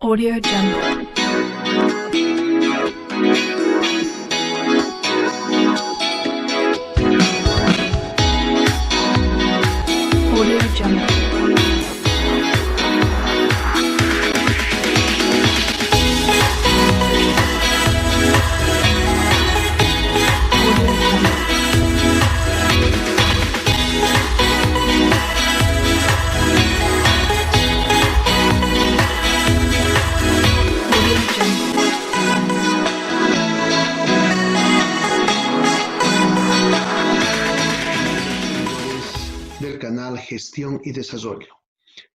Audio Jungle. Audio Jungle. Del canal Gestión y Desarrollo.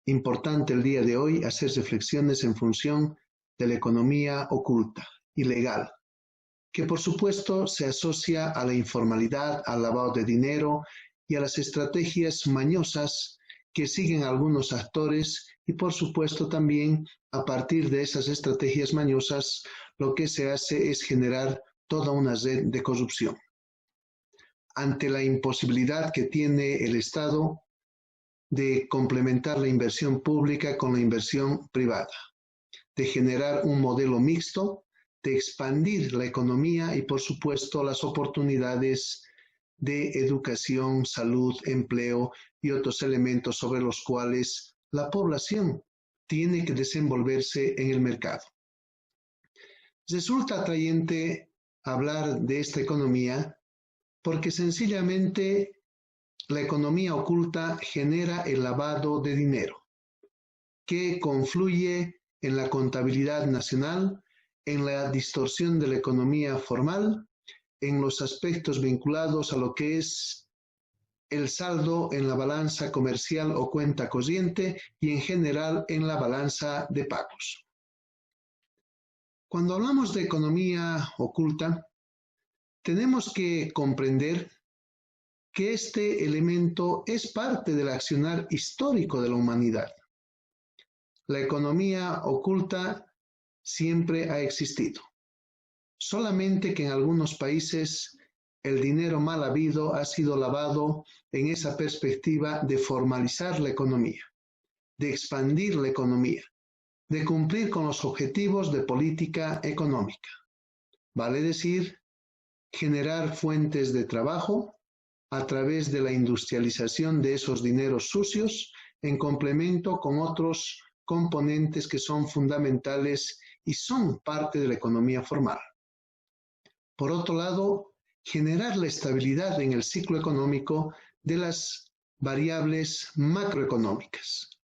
Importante el día de hoy hacer reflexiones en función de la economía oculta, ilegal, que por supuesto se asocia a la informalidad, al lavado de dinero y a las estrategias mañosas que siguen algunos actores y por supuesto también a partir de esas estrategias mañosas lo que se hace es generar toda una red de corrupción. Ante la imposibilidad que tiene el Estado de complementar la inversión pública con la inversión privada, de generar un modelo mixto, de expandir la economía y por supuesto las oportunidades de educación, salud, empleo y otros elementos sobre los cuales la población tiene que desenvolverse en el mercado. Resulta atrayente hablar de esta economía porque sencillamente la economía oculta genera el lavado de dinero, que confluye en la contabilidad nacional, en la distorsión de la economía formal, en los aspectos vinculados a lo que es el saldo en la balanza comercial o cuenta corriente y en general en la balanza de pagos. Cuando hablamos de economía oculta, tenemos que comprender que este elemento es parte del accionar histórico de la humanidad. La economía oculta siempre ha existido, solamente que en algunos países el dinero mal habido ha sido lavado en esa perspectiva de formalizar la economía, de expandir la economía, de cumplir con los objetivos de política económica. Vale decir, generar fuentes de trabajo a través de la industrialización de esos dineros sucios en complemento con otros componentes que son fundamentales y son parte de la economía formal. Por otro lado, generar la estabilidad en el ciclo económico de las variables macroeconómicas.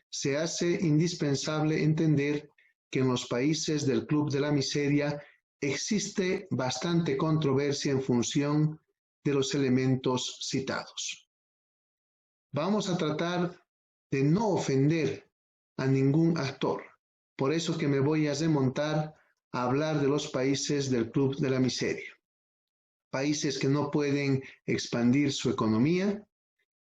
Se hace indispensable entender que en los países del Club de la Miseria existe bastante controversia en función de los elementos citados. Vamos a tratar de no ofender a ningún actor, por eso que me voy a remontar a hablar de los países del Club de la Miseria. Países que no pueden expandir su economía,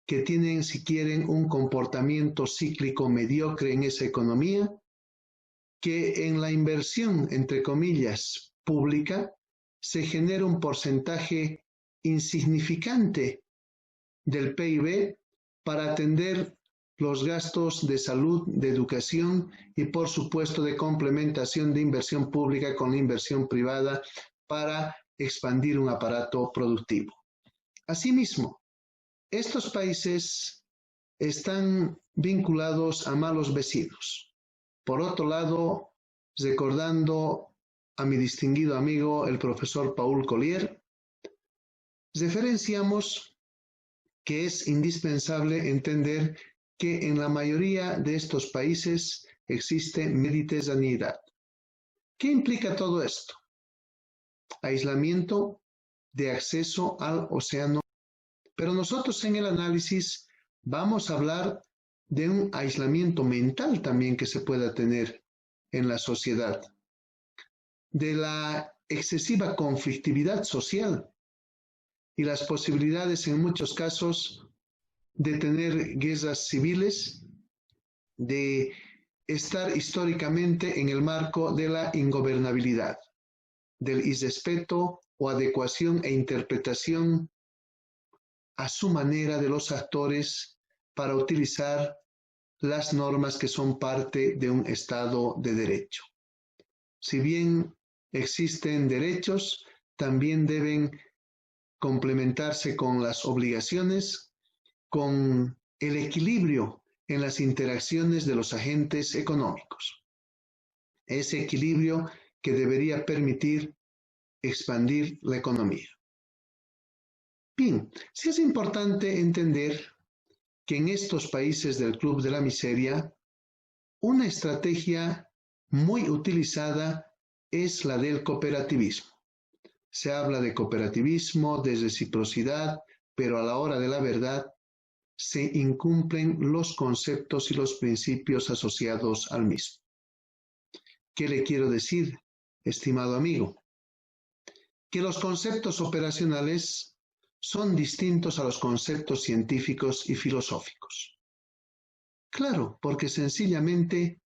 que tienen, si quieren, un comportamiento cíclico mediocre en esa economía, que en la inversión, entre comillas, pública, se genera un porcentaje insignificante del PIB para atender los gastos de salud, de educación y por supuesto de complementación de inversión pública con la inversión privada para expandir un aparato productivo. Asimismo, estos países están vinculados a malos vecinos. Por otro lado, recordando a mi distinguido amigo, el profesor Paul Collier, referenciamos que es indispensable entender que en la mayoría de estos países existe mediterraneidad. ¿Qué implica todo esto? Aislamiento de acceso al océano. Pero nosotros en el análisis vamos a hablar de un aislamiento mental también que se pueda tener en la sociedad, de la excesiva conflictividad social y las posibilidades en muchos casos de tener guerras civiles, de estar históricamente en el marco de la ingobernabilidad, del irrespeto o adecuación e interpretación a su manera de los actores para utilizar las normas que son parte de un Estado de Derecho. Si bien existen derechos, también deben complementarse con las obligaciones, con el equilibrio en las interacciones de los agentes económicos. Ese equilibrio que debería permitir expandir la economía. Bien, sí es importante entender que en estos países del Club de la Miseria, una estrategia muy utilizada es la del cooperativismo. Se habla de cooperativismo, de reciprocidad, pero a la hora de la verdad se incumplen los conceptos y los principios asociados al mismo. ¿Qué le quiero decir, estimado amigo? Que los conceptos operacionales son distintos a los conceptos científicos y filosóficos. Claro, porque sencillamente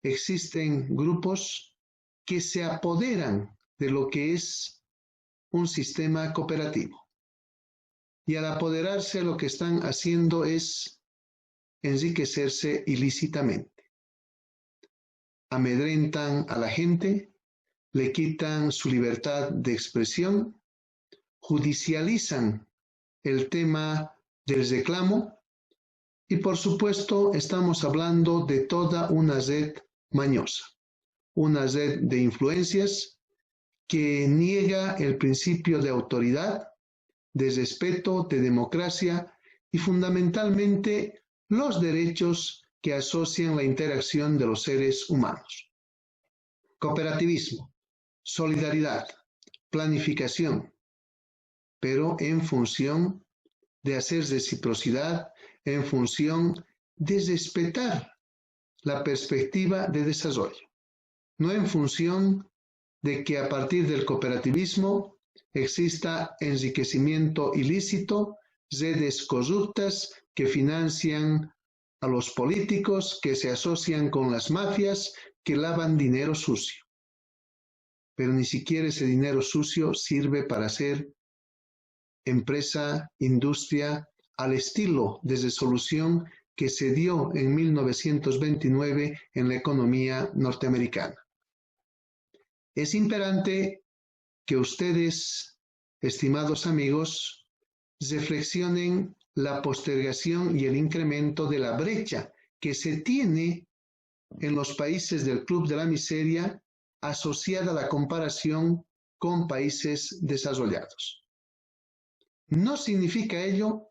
existen grupos que se apoderan de lo que es un sistema cooperativo. Y al apoderarse lo que están haciendo es enriquecerse ilícitamente. Amedrentan a la gente, le quitan su libertad de expresión, judicializan el tema del reclamo y por supuesto estamos hablando de toda una red mañosa, una red de influencias que niega el principio de autoridad, de respeto, de democracia y fundamentalmente los derechos que asocian la interacción de los seres humanos. Cooperativismo, solidaridad, planificación, pero en función de hacer reciprocidad, en función de respetar la perspectiva de desarrollo, no en función de que a partir del cooperativismo exista enriquecimiento ilícito, redes corruptas que financian a los políticos, que se asocian con las mafias, que lavan dinero sucio. Pero ni siquiera ese dinero sucio sirve para hacer empresa, industria, al estilo de resolución que se dio en 1929 en la economía norteamericana. Es imperante que ustedes, estimados amigos, reflexionen la postergación y el incremento de la brecha que se tiene en los países del Club de la Miseria asociada a la comparación con países desarrollados. No significa ello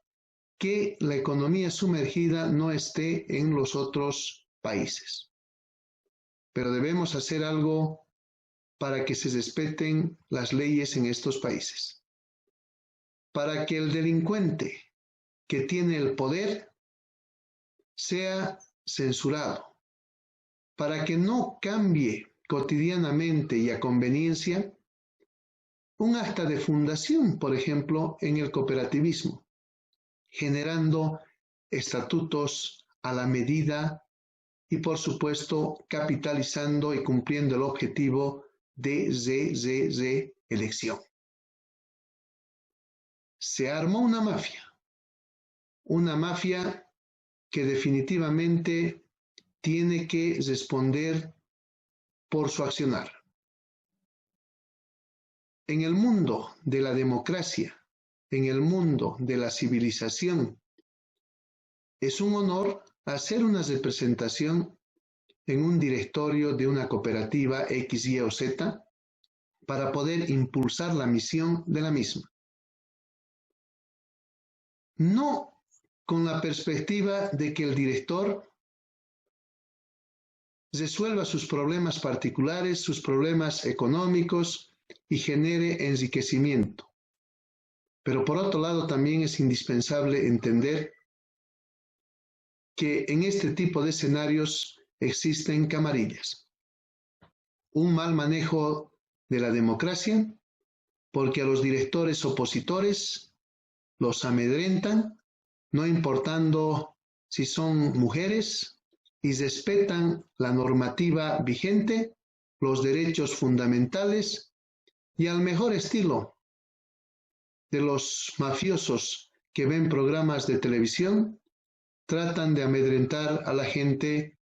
que la economía sumergida no esté en los otros países, pero debemos hacer algo para que se respeten las leyes en estos países, para que el delincuente que tiene el poder sea censurado, para que no cambie cotidianamente y a conveniencia un acta de fundación, por ejemplo, en el cooperativismo, generando estatutos a la medida y, por supuesto, capitalizando y cumpliendo el objetivo de elección. Se armó una mafia que definitivamente tiene que responder por su accionar. En el mundo de la democracia, en el mundo de la civilización, es un honor hacer una representación en un directorio de una cooperativa X, Y o Z para poder impulsar la misión de la misma. No con la perspectiva de que el director resuelva sus problemas particulares, sus problemas económicos y genere enriquecimiento. Pero por otro lado también es indispensable entender que en este tipo de escenarios existen camarillas. Un mal manejo de la democracia, porque a los directores opositores los amedrentan, no importando si son mujeres, y respetan la normativa vigente, los derechos fundamentales, y al mejor estilo de los mafiosos que ven programas de televisión, tratan de amedrentar a la gente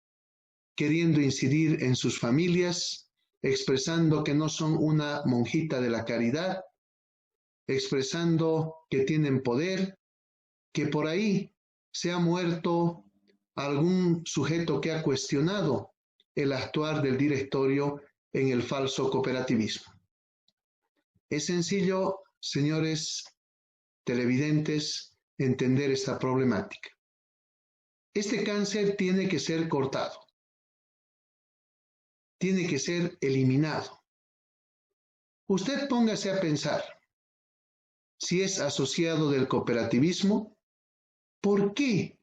queriendo incidir en sus familias, expresando que no son una monjita de la caridad, expresando que tienen poder, que por ahí se ha muerto algún sujeto que ha cuestionado el actuar del directorio en el falso cooperativismo. Es sencillo, señores televidentes, entender esta problemática. Este cáncer tiene que ser cortado, tiene que ser eliminado. Usted póngase a pensar, si es asociado del cooperativismo, ¿por qué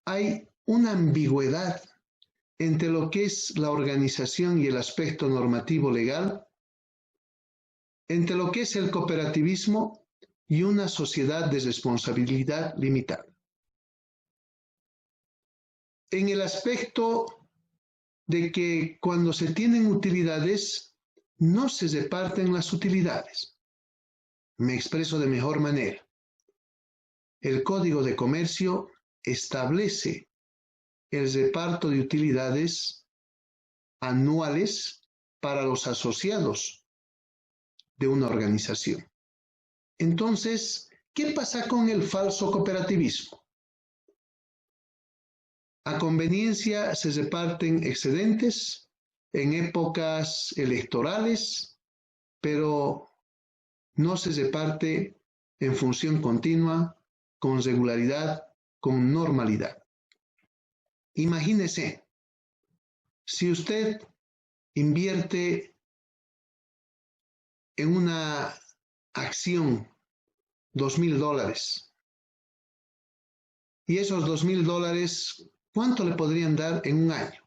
hay una ambigüedad entre lo que es la organización y el aspecto normativo legal, entre lo que es el cooperativismo y una sociedad de responsabilidad limitada? En el aspecto de que cuando se tienen utilidades, no se reparten las utilidades. Me expreso de mejor manera. El Código de Comercio establece el reparto de utilidades anuales para los asociados de una organización. Entonces, ¿qué pasa con el falso cooperativismo? A conveniencia se reparten excedentes en épocas electorales, pero no se reparte en función continua, con regularidad, con normalidad. Imagínese, si usted invierte en una acción $2,000 y esos $2,000, ¿cuánto le podrían dar en un año?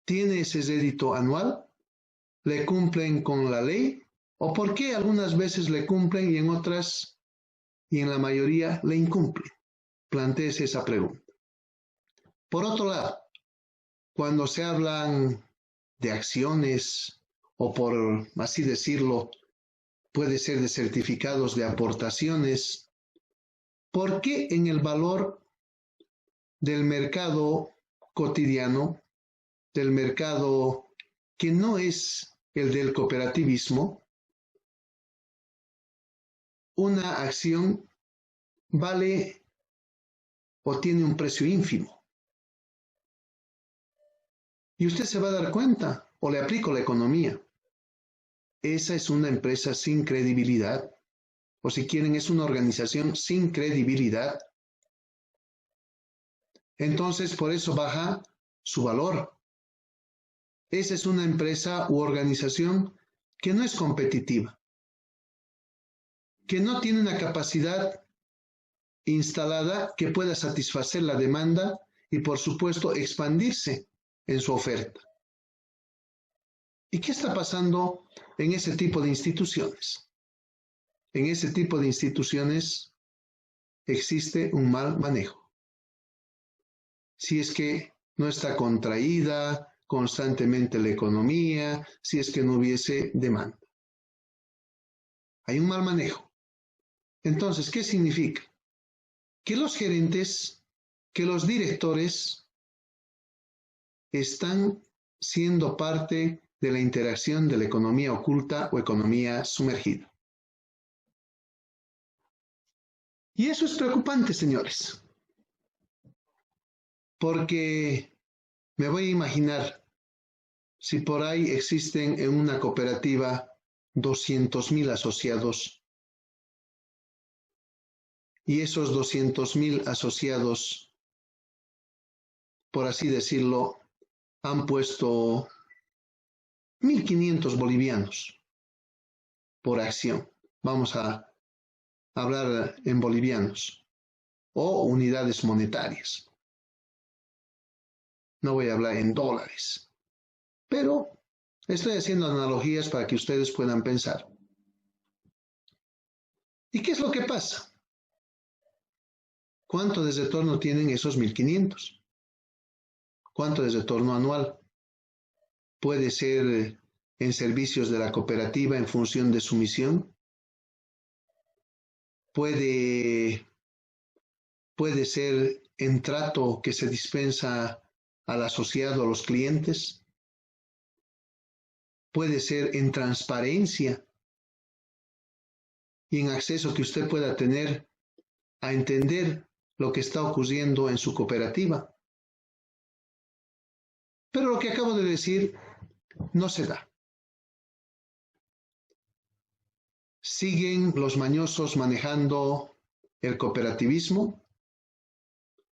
¿Tiene ese rédito anual? ¿Le cumplen con la ley? ¿O por qué algunas veces le cumplen y en otras, y en la mayoría, le incumplen? Plantéese esa pregunta. Por otro lado, cuando se hablan de acciones, o por así decirlo, puede ser de certificados de aportaciones, ¿por qué en el valor del mercado cotidiano, del mercado que no es el del cooperativismo, una acción vale o tiene un precio ínfimo? Y usted se va a dar cuenta, o le aplico la economía. Esa es una empresa sin credibilidad, o si quieren, es una organización sin credibilidad. Entonces, por eso baja su valor. Esa es una empresa u organización que no es competitiva, que no tiene una capacidad instalada que pueda satisfacer la demanda y, por supuesto, expandirse en su oferta. ¿Y qué está pasando en ese tipo de instituciones? En ese tipo de instituciones existe un mal manejo. Si es que no está contraída constantemente la economía, si es que no hubiese demanda. Hay un mal manejo. Entonces, ¿qué significa? Que los gerentes, que los directores están siendo parte de la interacción de la economía oculta o economía sumergida. Y eso es preocupante, señores, porque me voy a imaginar si por ahí existen en una cooperativa 200,000 asociados y esos 200,000 asociados, por así decirlo, han puesto 1.500 bolivianos por acción. Vamos a hablar en bolivianos o unidades monetarias. No voy a hablar en dólares, pero estoy haciendo analogías para que ustedes puedan pensar. ¿Y qué es lo que pasa? ¿Cuánto de retorno tienen esos 1.500? ¿Cuánto de retorno anual? Puede ser en servicios de la cooperativa en función de su misión. Puede puede ser en trato que se dispensa al asociado, a los clientes, puede ser en transparencia y en acceso que usted pueda tener a entender lo que está ocurriendo en su cooperativa. Pero lo que acabo de decir no se da. Siguen los mañosos manejando el cooperativismo,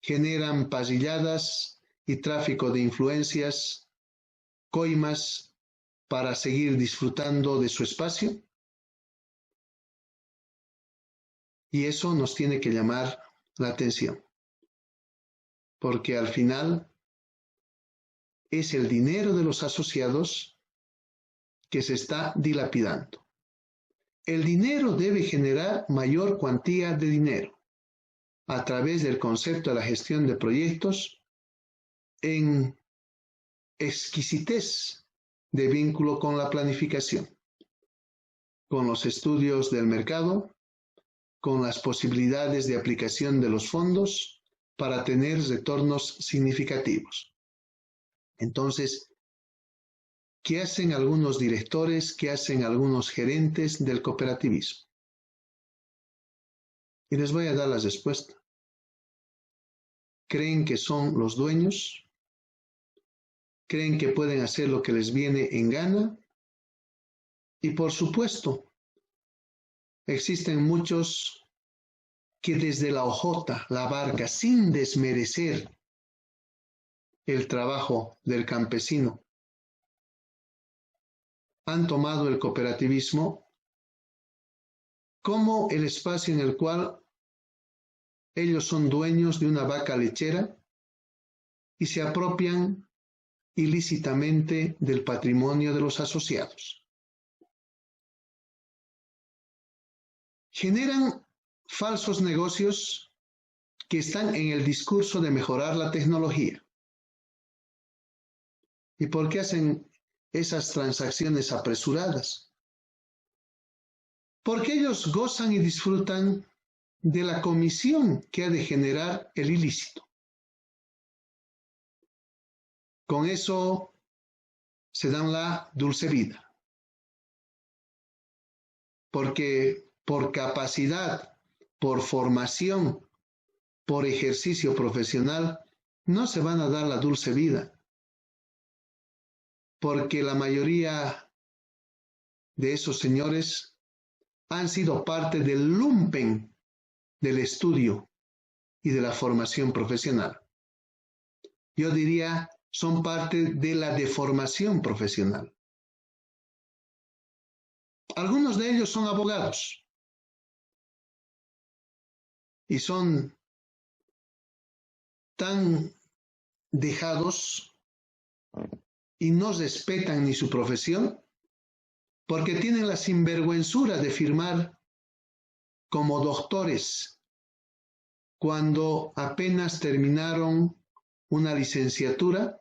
generan pasilladas y tráfico de influencias, coimas para seguir disfrutando de su espacio. Y eso nos tiene que llamar la atención, porque al final es el dinero de los asociados que se está dilapidando. El dinero debe generar mayor cuantía de dinero a través del concepto de la gestión de proyectos en exquisitez de vínculo con la planificación, con los estudios del mercado, con las posibilidades de aplicación de los fondos para tener retornos significativos. Entonces, ¿qué hacen algunos directores, qué hacen algunos gerentes del cooperativismo? Y les voy a dar la respuesta. Creen que son los dueños, creen que pueden hacer lo que les viene en gana y por supuesto existen muchos que desde la hojota, la barca, sin desmerecer el trabajo del campesino, han tomado el cooperativismo como el espacio en el cual ellos son dueños de una vaca lechera y se apropian ilícitamente del patrimonio de los asociados. Generan falsos negocios que están en el discurso de mejorar la tecnología. ¿Y por qué hacen esas transacciones apresuradas? Porque ellos gozan y disfrutan de la comisión que ha de generar el ilícito. Con eso se dan la dulce vida. Porque por capacidad, por formación, por ejercicio profesional, no se van a dar la dulce vida. Porque la mayoría de esos señores han sido parte del lumpen del estudio y de la formación profesional. Yo diría, son parte de la deformación profesional. Algunos de ellos son abogados y son tan dejados y no respetan ni su profesión porque tienen la sinvergüenzura de firmar como doctores cuando apenas terminaron una licenciatura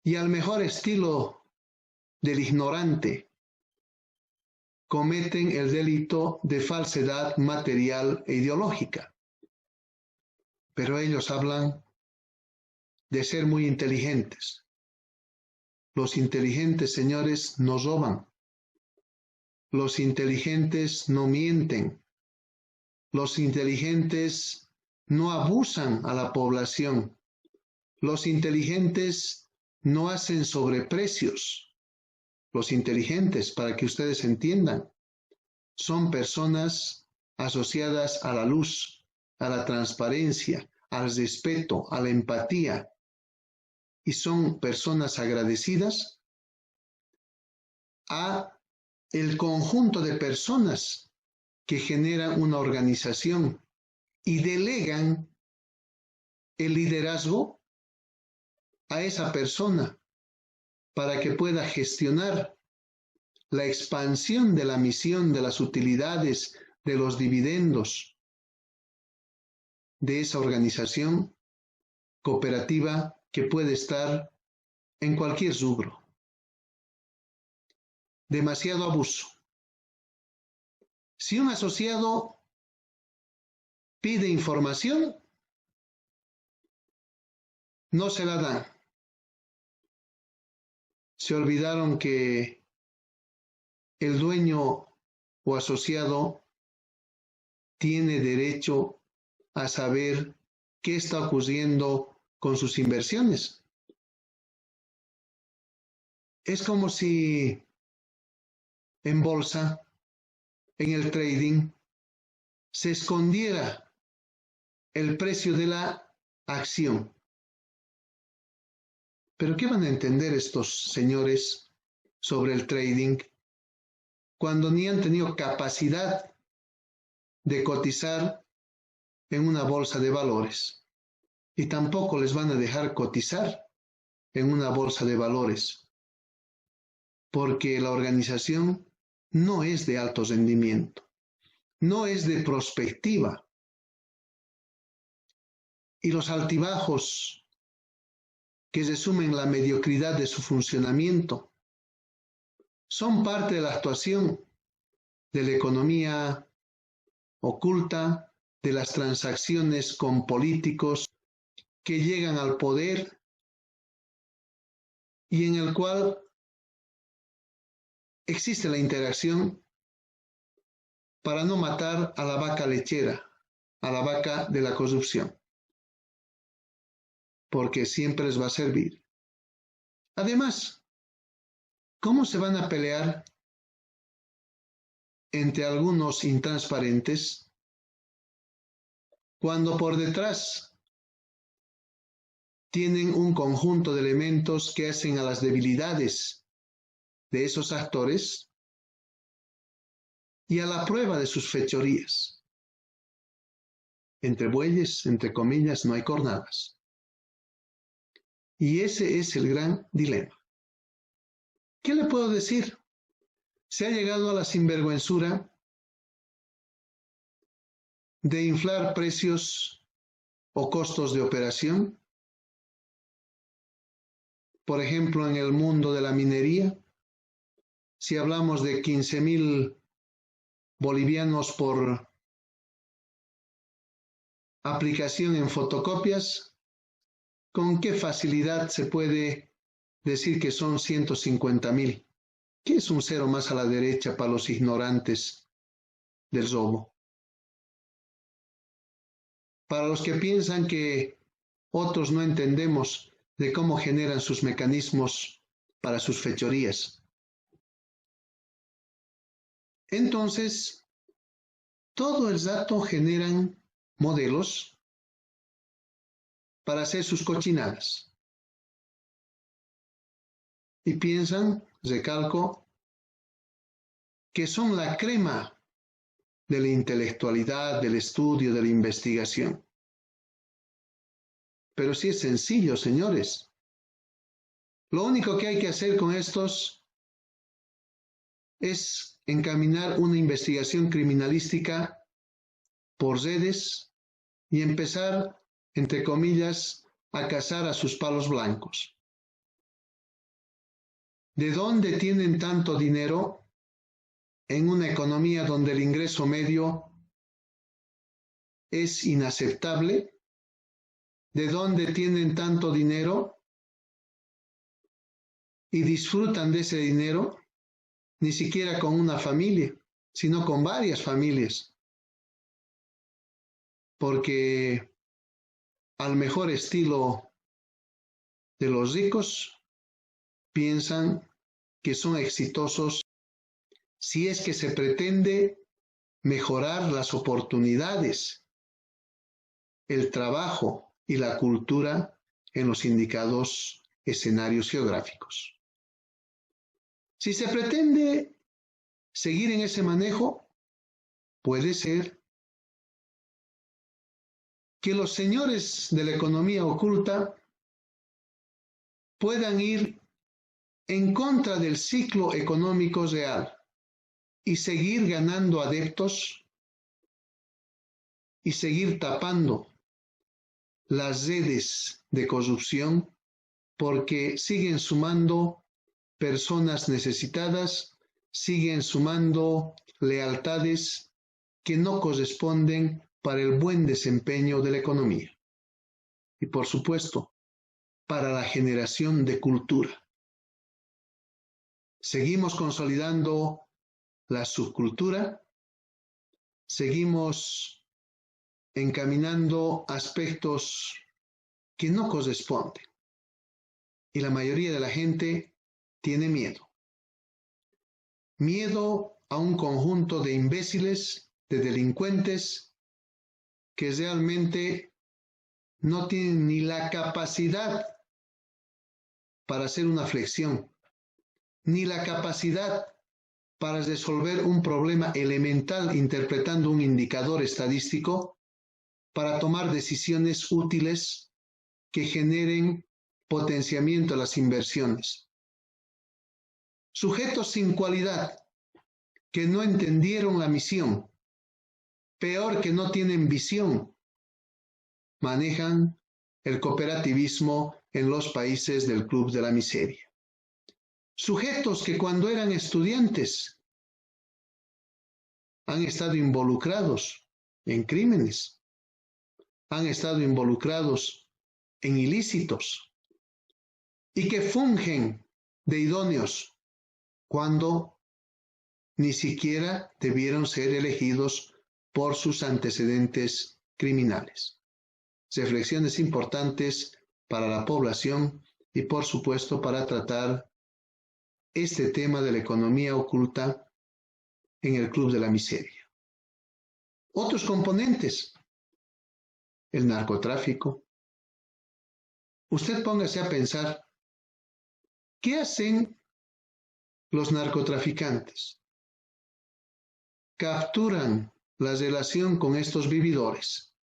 y al mejor estilo del ignorante cometen el delito de falsedad material e ideológica. Pero ellos hablan de ser muy inteligentes. Los inteligentes, señores, no roban. Los inteligentes no mienten. Los inteligentes no abusan a la población. Los inteligentes no hacen sobreprecios. Los inteligentes, para que ustedes entiendan, son personas asociadas a la luz, a la transparencia, al respeto, a la empatía, y son personas agradecidas a el conjunto de personas que generan una organización y delegan el liderazgo a esa persona para que pueda gestionar la expansión de la misión, de las utilidades, de los dividendos de esa organización cooperativa que puede estar en cualquier rubro. Demasiado abuso. Si un asociado pide información, no se la dan. Se olvidaron que el dueño o asociado tiene derecho a saber qué está ocurriendo con sus inversiones. Es como si en bolsa, en el trading, se escondiera el precio de la acción. Pero ¿qué van a entender estos señores sobre el trading cuando ni han tenido capacidad de cotizar en una bolsa de valores? Y tampoco les van a dejar cotizar en una bolsa de valores, porque la organización no es de alto rendimiento, no es de prospectiva. Y los altibajos que resumen la mediocridad de su funcionamiento son parte de la actuación de la economía oculta, de las transacciones con políticos que llegan al poder y en el cual existe la interacción para no matar a la vaca lechera, a la vaca de la corrupción, porque siempre les va a servir. Además, ¿cómo se van a pelear entre algunos intransparentes cuando por detrás tienen un conjunto de elementos que hacen a las debilidades de esos actores y a la prueba de sus fechorías? Entre bueyes, entre comillas, no hay cornadas. Y ese es el gran dilema. ¿Qué le puedo decir? Se ha llegado a la sinvergüenzura de inflar precios o costos de operación. Por ejemplo, en el mundo de la minería, si hablamos de 15.000 bolivianos por aplicación en fotocopias, ¿con qué facilidad se puede decir que son 150.000? ¿Qué es un cero más a la derecha para los ignorantes del robo? Para los que piensan que otros no entendemos de cómo generan sus mecanismos para sus fechorías. Entonces, todo el rato generan modelos para hacer sus cochinadas. Y piensan, recalco, que son la crema de la intelectualidad, del estudio, de la investigación. Pero sí es sencillo, señores. Lo único que hay que hacer con estos es encaminar una investigación criminalística por redes y empezar, entre comillas, a cazar a sus palos blancos. ¿De dónde tienen tanto dinero en una economía donde el ingreso medio es inaceptable? ¿De dónde tienen tanto dinero y disfrutan de ese dinero? Ni siquiera con una familia, sino con varias familias. Porque al mejor estilo de los ricos, piensan que son exitosos si es que se pretende mejorar las oportunidades, el trabajo y la cultura en los indicados escenarios geográficos. Si se pretende seguir en ese manejo, puede ser que los señores de la economía oculta puedan ir en contra del ciclo económico real y seguir ganando adeptos y seguir tapando las redes de corrupción porque siguen sumando personas necesitadas, siguen sumando lealtades que no corresponden para el buen desempeño de la economía y, por supuesto, para la generación de cultura. Seguimos consolidando la subcultura, seguimos encaminando aspectos que no corresponden y la mayoría de la gente tiene miedo. Miedo a un conjunto de imbéciles, de delincuentes que realmente no tienen ni la capacidad para hacer una flexión, ni la capacidad para resolver un problema elemental interpretando un indicador estadístico, para tomar decisiones útiles que generen potenciamiento a las inversiones. Sujetos sin cualidad, que no entendieron la misión, peor que no tienen visión, manejan el cooperativismo en los países del Club de la Miseria. Sujetos que cuando eran estudiantes han estado involucrados en crímenes, han estado involucrados en ilícitos y que fungen de idóneos cuando ni siquiera debieron ser elegidos por sus antecedentes criminales. Reflexiones importantes para la población y, por supuesto, para tratar este tema de la economía oculta en el Club de la Miseria. Otros componentes, el narcotráfico. Usted póngase a pensar, ¿qué hacen los narcotraficantes? Capturan la relación con estos vividores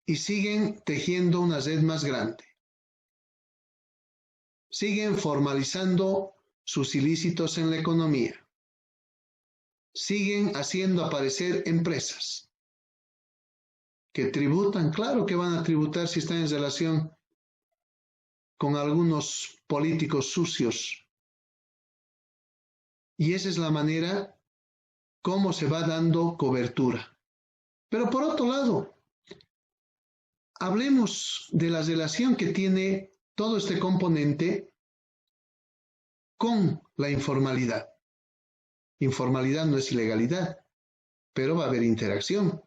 y siguen tejiendo una red más grande. Siguen formalizando sus ilícitos en la economía. Siguen haciendo aparecer empresas que tributan. Claro que van a tributar si están en relación con algunos políticos sucios. Y esa es la manera como se va dando cobertura. Pero por otro lado, hablemos de la relación que tiene todo este componente con la informalidad. Informalidad no es ilegalidad, pero va a haber interacción.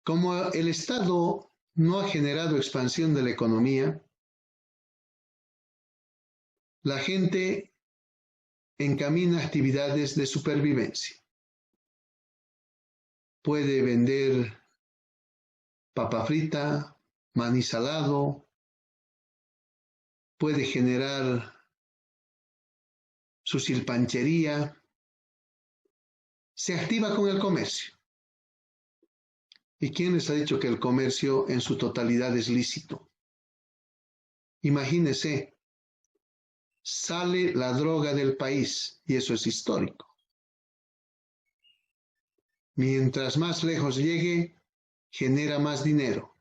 Como el Estado no ha generado expansión de la economía, la gente encamina actividades de supervivencia. Puede vender papa frita, maní salado, puede generar su silpanchería, se activa con el comercio. ¿Y quién les ha dicho que el comercio en su totalidad es lícito? Imagínese, sale la droga del país y eso es histórico. Mientras más lejos llegue, genera más dinero.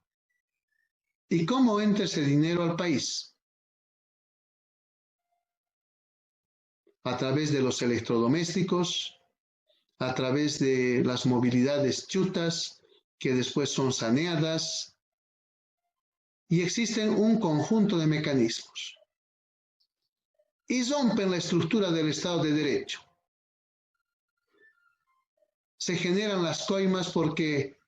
¿Y cómo entra ese dinero al país? A través de los electrodomésticos, a través de las movilidades chutas, que después son saneadas, y existen un conjunto de mecanismos. Y rompen la estructura del Estado de Derecho. Se generan las coimas porque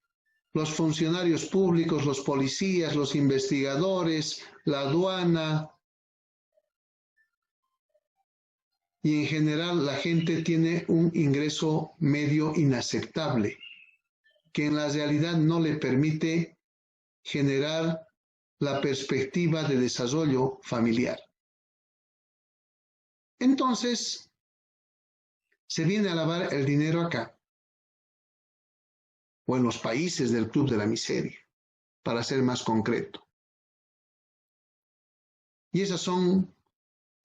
los funcionarios públicos, los policías, los investigadores, la aduana y en general la gente tiene un ingreso medio inaceptable que en la realidad no le permite generar la perspectiva de desarrollo familiar. Entonces, se viene a lavar el dinero acá, o en los países del Club de la Miseria, para ser más concreto. Y esas son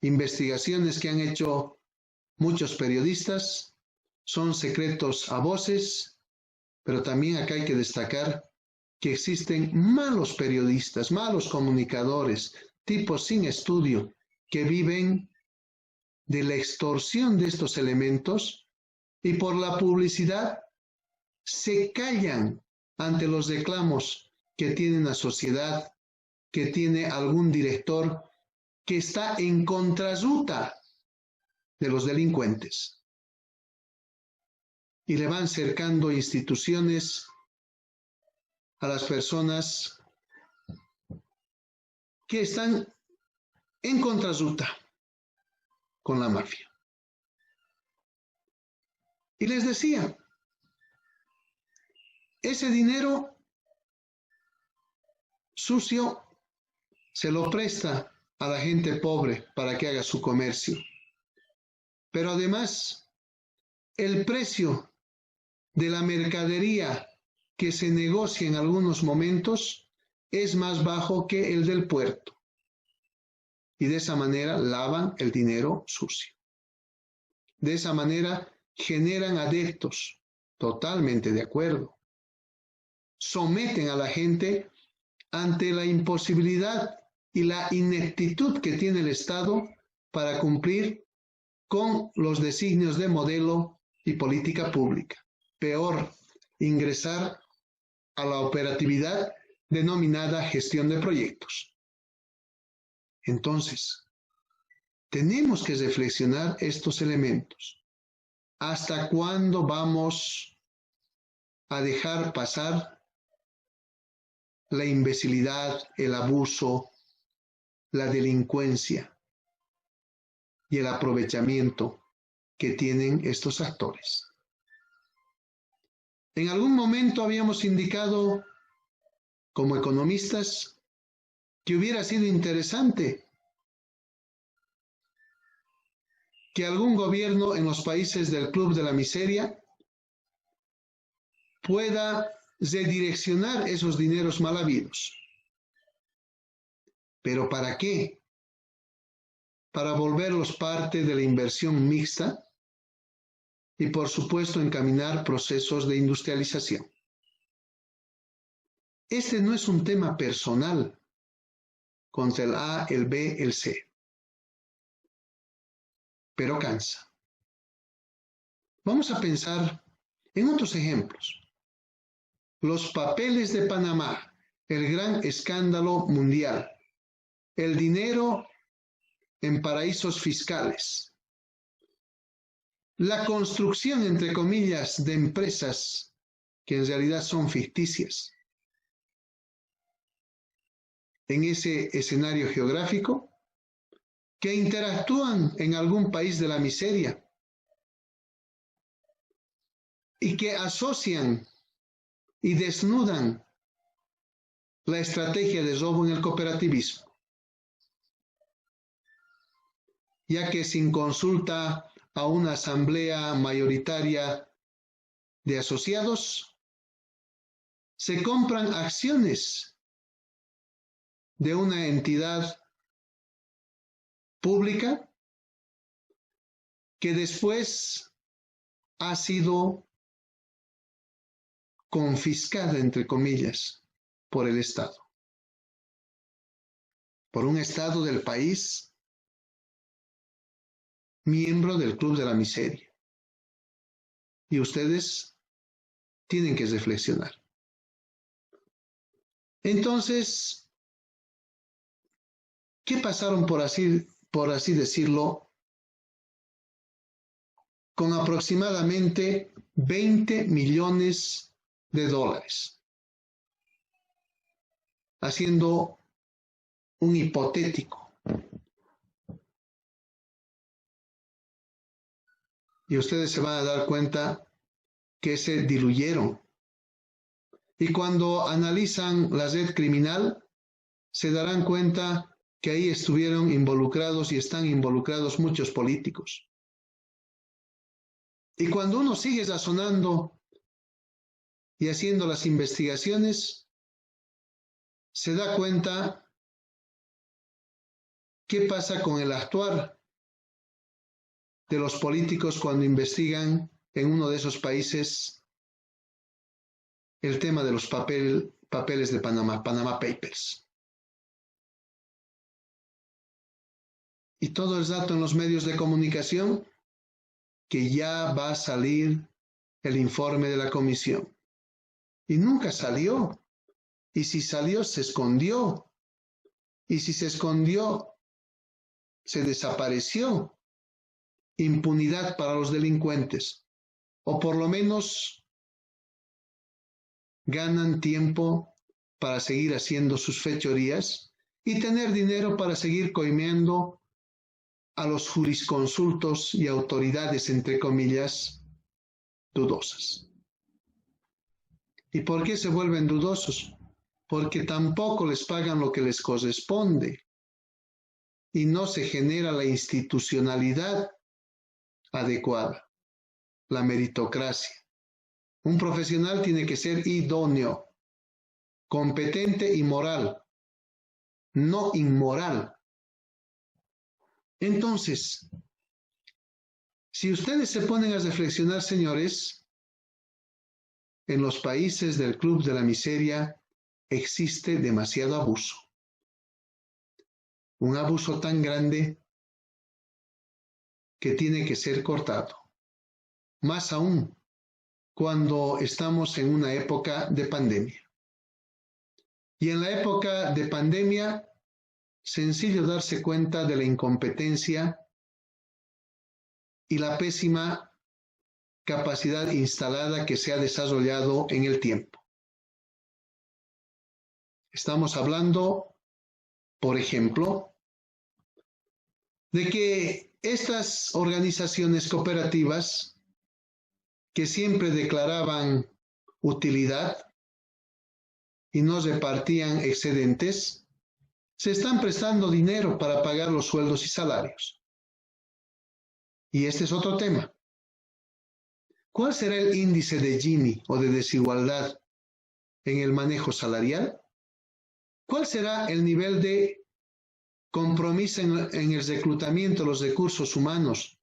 investigaciones que han hecho muchos periodistas, son secretos a voces, pero también acá hay que destacar que existen malos periodistas, malos comunicadores, tipos sin estudio, que viven de la extorsión de estos elementos y por la publicidad se callan ante los reclamos que tiene la sociedad, que tiene algún director que está en contrarruta de los delincuentes. Y le van cercando instituciones a las personas que están en contrarruta con la mafia. Y les decía, ese dinero sucio se lo presta a la gente pobre para que haga su comercio. Pero además, el precio de la mercadería que se negocia en algunos momentos es más bajo que el del puerto. Y de esa manera lavan el dinero sucio. De esa manera generan adeptos, totalmente de acuerdo. Someten a la gente ante la imposibilidad y la ineptitud que tiene el Estado para cumplir con los designios de modelo y política pública. Peor, ingresar a la operatividad denominada gestión de proyectos. Entonces, tenemos que reflexionar estos elementos. ¿Hasta cuándo vamos a dejar pasar la imbecilidad, el abuso, la delincuencia y el aprovechamiento que tienen estos actores? En algún momento habíamos indicado, como economistas, que hubiera sido interesante que algún gobierno en los países del Club de la Miseria pueda redireccionar esos dineros mal habidos. ¿Pero para qué? Para volverlos parte de la inversión mixta y, por supuesto, encaminar procesos de industrialización. Este no es un tema personal contra el A, el B, el C, pero cansa. Vamos a pensar en otros ejemplos. Los papeles de Panamá, el gran escándalo mundial, el dinero en paraísos fiscales, la construcción, entre comillas, de empresas que en realidad son ficticias. En ese escenario geográfico, que interactúan en algún país de la miseria y que asocian y desnudan la estrategia de robo en el cooperativismo, ya que sin consulta a una asamblea mayoritaria de asociados, se compran acciones de una entidad pública que después ha sido confiscada, entre comillas, por el Estado, por un Estado del país miembro del Club de la Miseria. Y ustedes tienen que reflexionar. Entonces, ¿qué pasaron, por así decirlo, con aproximadamente 20 millones de dólares? Haciendo un hipotético. Y ustedes se van a dar cuenta que se diluyeron. Y cuando analizan la red criminal, se darán cuenta que ahí estuvieron involucrados y están involucrados muchos políticos. Y cuando uno sigue razonando y haciendo las investigaciones, se da cuenta qué pasa con el actuar de los políticos cuando investigan en uno de esos países el tema de los papeles de Panamá, Panama Papers. Y todo el dato en los medios de comunicación que ya va a salir el informe de la comisión. y nunca salió. Y si salió, se escondió. Y si se escondió, se desapareció. Impunidad para los delincuentes. O por lo menos ganan tiempo para seguir haciendo sus fechorías y tener dinero para seguir coimeando a los jurisconsultos y autoridades, entre comillas, dudosas. ¿Y por qué se vuelven dudosos? Porque tampoco les pagan lo que les corresponde y no se genera la institucionalidad adecuada, la meritocracia. Un profesional tiene que ser idóneo, competente y moral, no inmoral. Entonces, si ustedes se ponen a reflexionar, señores, en los países del Club de la Miseria existe demasiado abuso. Un abuso tan grande que tiene que ser cortado. Más aún cuando estamos en una época de pandemia. Y en la época de pandemia, sencillo darse cuenta de la incompetencia y la pésima capacidad instalada que se ha desarrollado en el tiempo. Estamos hablando, por ejemplo, de que estas organizaciones cooperativas que siempre declaraban utilidad y no repartían excedentes, se están prestando dinero para pagar los sueldos y salarios. Y este es otro tema. ¿Cuál será el índice de Gini o de desigualdad en el manejo salarial? ¿Cuál será el nivel de compromiso en el reclutamiento de los recursos humanos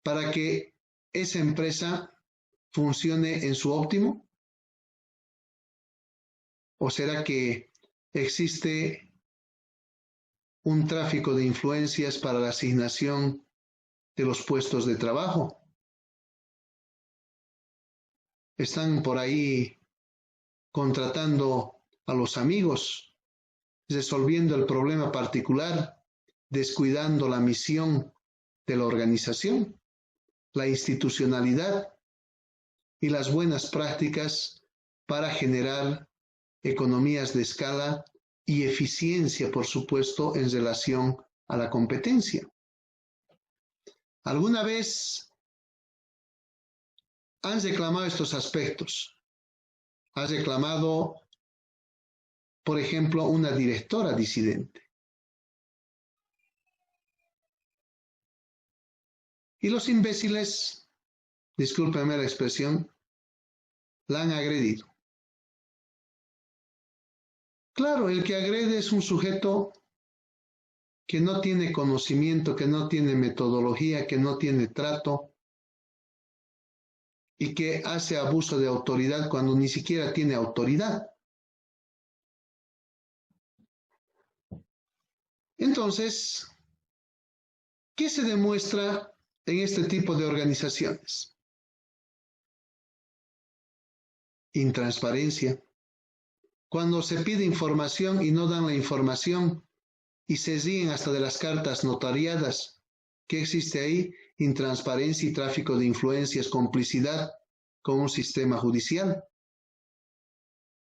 para que esa empresa funcione en su óptimo? ¿O será que existe un tráfico de influencias para la asignación de los puestos de trabajo? Están por ahí contratando a los amigos, resolviendo el problema particular, descuidando la misión de la organización, la institucionalidad y las buenas prácticas para generar economías de escala y eficiencia, por supuesto, en relación a la competencia. ¿Alguna vez han reclamado estos aspectos? Ha reclamado, por ejemplo, una directora disidente. Y los imbéciles, discúlpenme la expresión, la han agredido. Claro, el que agrede es un sujeto que no tiene conocimiento, que no tiene metodología, que no tiene trato y que hace abuso de autoridad cuando ni siquiera tiene autoridad. Entonces, ¿qué se demuestra en este tipo de organizaciones? Intransparencia. Cuando se pide información y no dan la información y se ríen hasta de las cartas notariadas, ¿qué existe ahí? Intransparencia y tráfico de influencias, complicidad con un sistema judicial.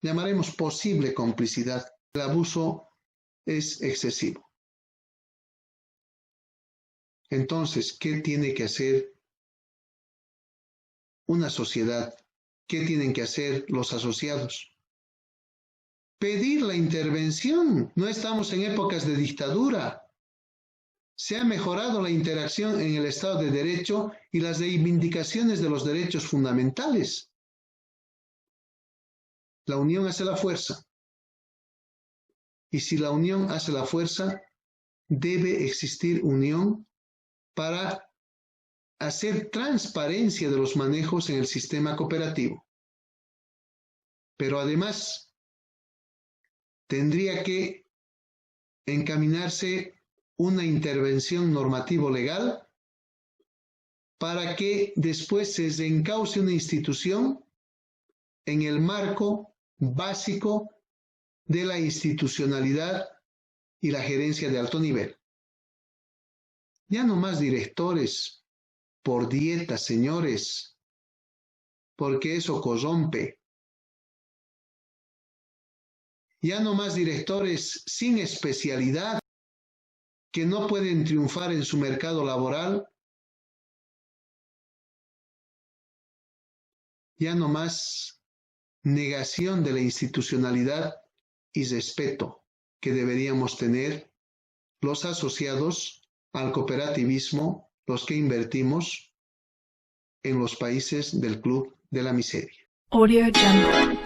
Llamaremos posible complicidad. El abuso es excesivo. Entonces, ¿qué tiene que hacer una sociedad? ¿Qué tienen que hacer los asociados? Pedir la intervención. No estamos en épocas de dictadura. Se ha mejorado la interacción en el Estado de Derecho y las reivindicaciones de los derechos fundamentales. La unión hace la fuerza. Y si la unión hace la fuerza, debe existir unión para hacer transparencia de los manejos en el sistema cooperativo. Pero además, tendría que encaminarse una intervención normativo-legal para que después se reencauce una institución en el marco básico de la institucionalidad y la gerencia de alto nivel. Ya no más directores por dieta, señores, porque eso corrompe. Ya no más directores sin especialidad que no pueden triunfar en su mercado laboral. Ya no más negación de la institucionalidad y respeto que deberíamos tener los asociados al cooperativismo, los que invertimos en los países del Club de la Miseria. Audio Jungle.